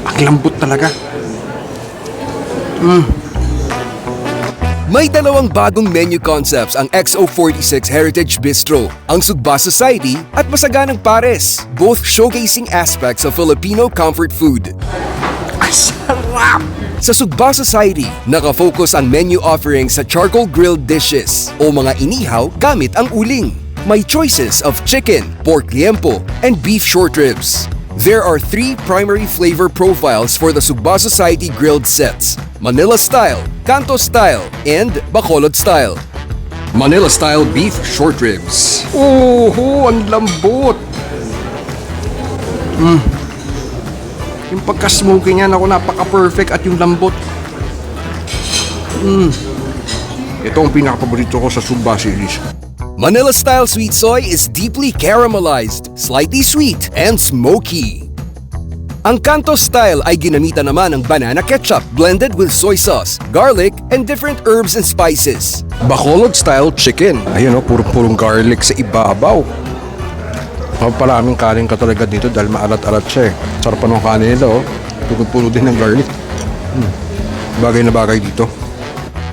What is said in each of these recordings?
Ang lambot talaga. May dalawang bagong menu concepts ang XO46 Heritage Bistro, ang Sugba Society at Masaganang Pares, both showcasing aspects of Filipino comfort food. Ang sarap! Sa Sugba Society, nakafocus ang menu offering sa charcoal grilled dishes o mga inihaw gamit ang uling. May choices of chicken, pork liempo, and beef short ribs. There are 3 primary flavor profiles for the Sugba Society grilled sets: Manila Style, Canto Style, and Bacolod Style. Manila style beef short ribs. Oh, ang lambot. Yung pagka-smoky niya, ako napaka-perfect at yung lambot. Ito ang pinaka-paborito ko sa Sugba series. Manila Style Sweet Soy is deeply caramelized, slightly sweet, and smoky. Ang Canto Style ay ginamitan naman ng banana ketchup blended with soy sauce, garlic, and different herbs and spices. Bacolod style chicken. Ayun o, puro-purong garlic sa ibabaw. Maraming kanin ka talaga dito dahil maalat-alat siya eh. Sarap pa ng kanin nila oh. Puno din ng garlic. Bagay na bagay dito.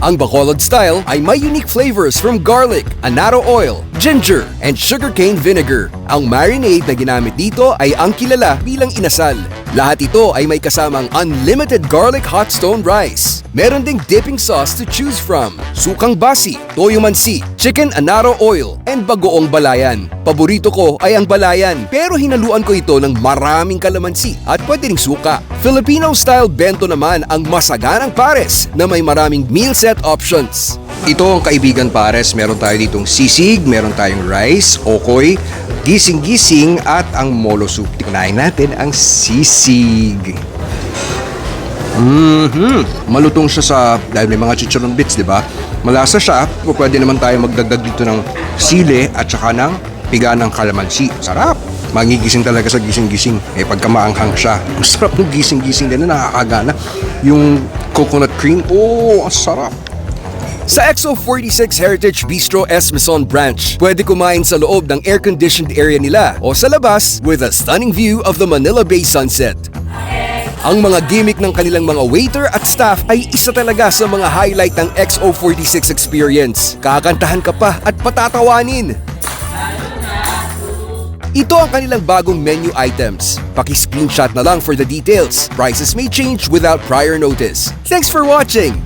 Ang Bacolod Style ay may unique flavors from garlic, annatto oil, ginger, and sugarcane vinegar. Ang marinade na ginamit dito ay ang kilala bilang inasal. Lahat ito ay may kasamang unlimited garlic hot stone rice. Meron ding dipping sauce to choose from: sukang basi, toyo mansi, chicken annatto oil, and bagoong balayan. Paborito ko ay ang balayan, pero hinaluan ko ito ng maraming kalamansi at pwede ring suka. Filipino-style bento naman ang Masaganang Pares na may maraming meal set options. Ito ang Kaibigan Pares. Meron tayo ditong sisig, meron tayong rice, okoy, gising-gising at ang molo soup. Tingnan natin ang sisig. Malutong siya sa, dahil may mga chicharon bits, di ba? Malasa siya. Pwede naman tayo magdagdag dito ng sili at saka ng piga ng kalamansi. Sarap! Magigising talaga sa gising-gising. Eh, pagka maanghang siya, ang sarap ng gising-gising din na nakakagana. Yung coconut cream, oh, ang sarap! Sa XO46 Heritage Bistro S. Maison branch, pwede kumain sa loob ng air-conditioned area nila o sa labas with a stunning view of the Manila Bay sunset. Ang mga gimmick ng kanilang mga waiter at staff ay isa talaga sa mga highlight ng XO46 experience. Kakantahan ka pa at patatawanin. Ito ang kanilang bagong menu items. Paki-screenshot na lang for the details. Prices may change without prior notice. Thanks for watching!